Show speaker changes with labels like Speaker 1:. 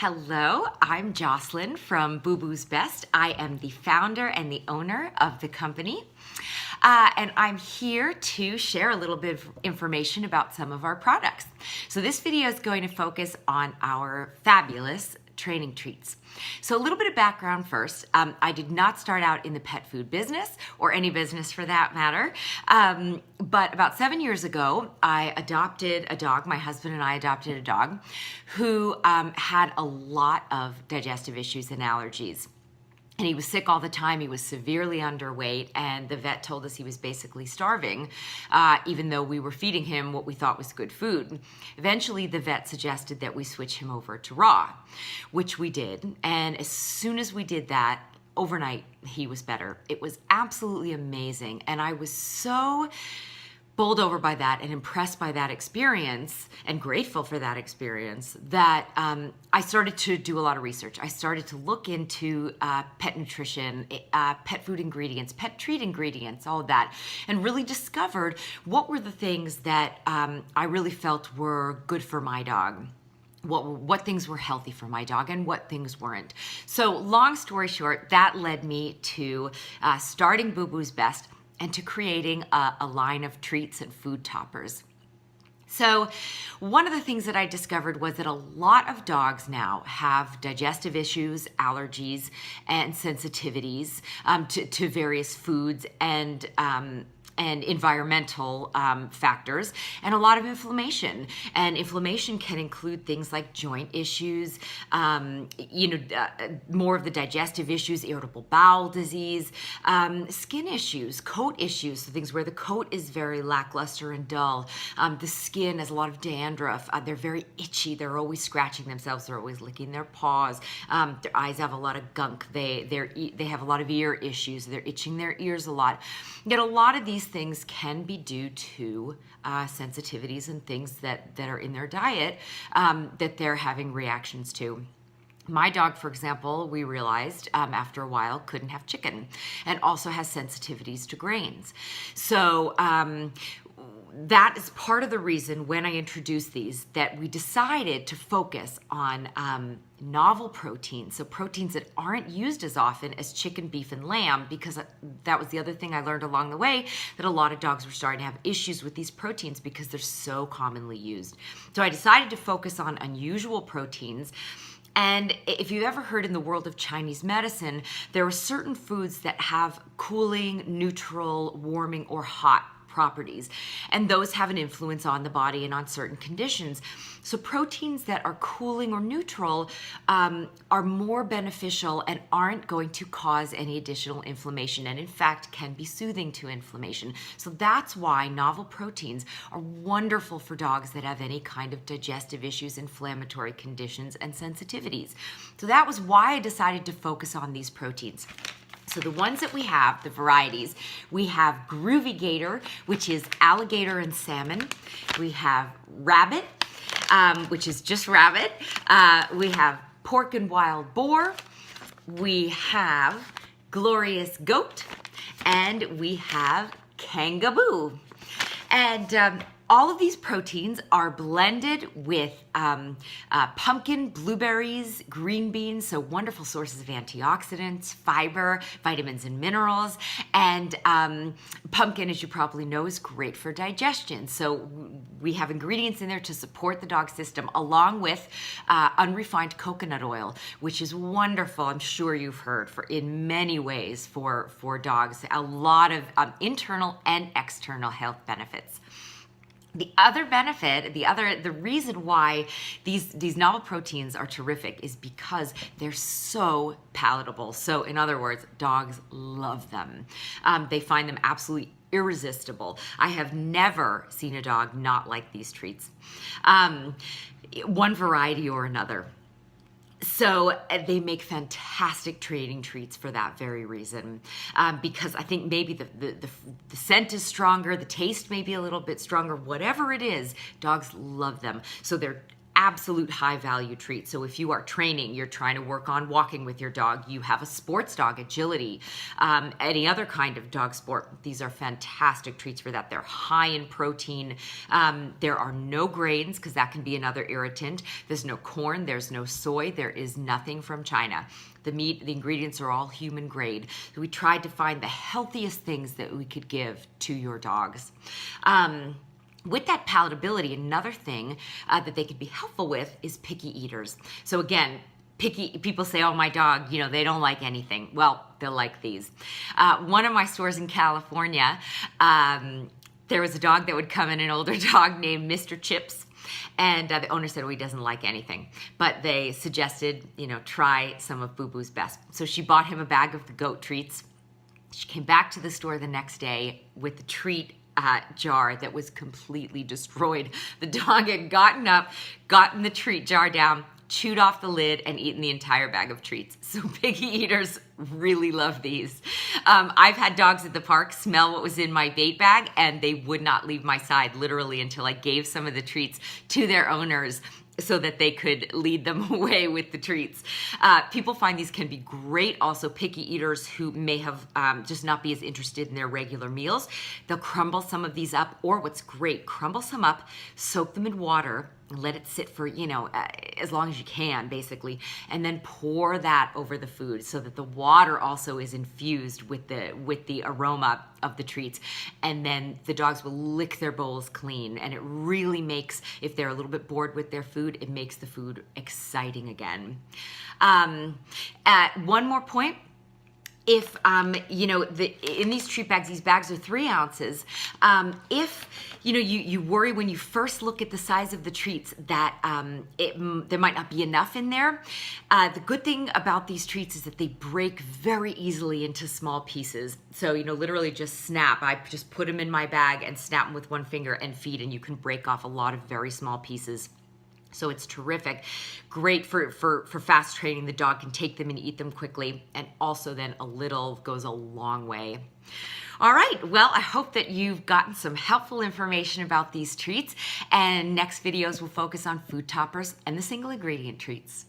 Speaker 1: Hello, I'm Jocelyn from Boo Boo's Best. I am the founder and the owner of the company. And I'm here to share a little bit of information about some of our products. So this video is going to focus on our fabulous training treats. So a little bit of background first. I did not start out in the pet food business, or any business for that matter. But about 7 years ago, I adopted a dog. My husband and I adopted a dog who had a lot of digestive issues and allergies. And he was sick all the time. He was severely underweight, and the vet told us he was basically starving, even though we were feeding him what we thought was good food. Eventually, the vet suggested that we switch him over to raw, which we did. And as soon as we did that, overnight, he was better. It was absolutely amazing. And I was so bowled over by that and impressed by that experience and grateful for that experience that I started to do a lot of research. I started to look into pet nutrition, pet food ingredients, pet treat ingredients, all of that, and really discovered what were the things that I really felt were good for my dog. What things were healthy for my dog and what things weren't. So long story short, that led me to starting Boo Boo's Best and to creating a line of treats and food toppers. So one of the things that I discovered was that a lot of dogs now have digestive issues, allergies, and sensitivities to various foods and environmental factors, and a lot of inflammation. And inflammation can include things like joint issues, more of the digestive issues, irritable bowel disease, skin issues, coat issues, so things where the coat is very lackluster and dull. The skin has a lot of dandruff. They're very itchy. They're always scratching themselves. They're always licking their paws. Their eyes have a lot of gunk. They have a lot of ear issues. They're itching their ears a lot. Yet a lot of these things can be due to sensitivities and things that are in their diet that they're having reactions to. My dog, for example, we realized after a while couldn't have chicken and also has sensitivities to grains. So that is part of the reason when I introduced these that we decided to focus on novel proteins, so proteins that aren't used as often as chicken, beef, and lamb, because that was the other thing I learned along the way, that a lot of dogs were starting to have issues with these proteins because they're so commonly used. So I decided to focus on unusual proteins. And if you've ever heard in the world of Chinese medicine, there are certain foods that have cooling, neutral, warming, or hot properties, and those have an influence on the body and on certain conditions. So proteins that are cooling or neutral are more beneficial and aren't going to cause any additional inflammation, and in fact can be soothing to inflammation. So that's why novel proteins are wonderful for dogs that have any kind of digestive issues, inflammatory conditions, and sensitivities. So that was why I decided to focus on these proteins. So the ones that we have, the varieties, we have Groovy Gator, which is alligator and salmon. We have Rabbit, which is just rabbit. We have Pork and Wild Boar. We have Glorious Goat. And we have Kangaboo. And all of these proteins are blended with pumpkin, blueberries, green beans, so wonderful sources of antioxidants, fiber, vitamins and minerals. And pumpkin, as you probably know, is great for digestion. So we have ingredients in there to support the dog system, along with unrefined coconut oil, which is wonderful. I'm sure you've heard in many ways for dogs. A lot of internal and external health benefits. The other benefit, the reason why these novel proteins are terrific is because they're so palatable. So in other words, dogs love them. They find them absolutely irresistible. I have never seen a dog not like these treats, one variety or another. So they make fantastic training treats for that very reason, because I think maybe the scent is stronger, the taste may be a little bit stronger, whatever it is, dogs love them. So they're absolute high value treat. So if you are training, you're trying to work on walking with your dog, you have a sports dog, agility, any other kind of dog sport, these are fantastic treats for that. They're high in protein. There are no grains, because that can be another irritant. There's no corn, there's no soy, there is nothing from China. The meat, the ingredients are all human grade. So we tried to find the healthiest things that we could give to your dogs. With that palatability, another thing that they could be helpful with is picky eaters. So again, picky people say, oh, my dog, they don't like anything. Well, they'll like these. One of my stores in California, there was a dog that would come in, an older dog named Mr. Chips. And the owner said, oh, he doesn't like anything. But they suggested, try some of Boo Boo's best. So she bought him a bag of the goat treats. She came back to the store the next day with the treat jar that was completely destroyed. The dog had gotten the treat jar down, chewed off the lid, and eaten the entire bag of treats. So picky eaters really love these. I've had dogs at the park smell what was in my bait bag, and they would not leave my side, literally, until I gave some of the treats to their owners so that they could lead them away with the treats. People find these can be great. Also, picky eaters who may have just not be as interested in their regular meals, they'll crumble some of these up, or what's great, crumble some up, soak them in water, and let it sit for, as long as you can, basically, and then pour that over the food so that the water also is infused with the aroma of the treats. And then the dogs will lick their bowls clean, and it really makes, if they're a little bit bored with their food, it makes the food exciting again. One more point. If, in these treat bags, these bags are 3 ounces. If, you worry when you first look at the size of the treats that there might not be enough in there, the good thing about these treats is that they break very easily into small pieces. So, literally just snap. I just put them in my bag and snap them with one finger and feed, and you can break off a lot of very small pieces. So it's terrific. Great for fast training. The dog can take them and eat them quickly. And also then a little goes a long way. All right. Well, I hope that you've gotten some helpful information about these treats. And next videos will focus on food toppers and the single ingredient treats.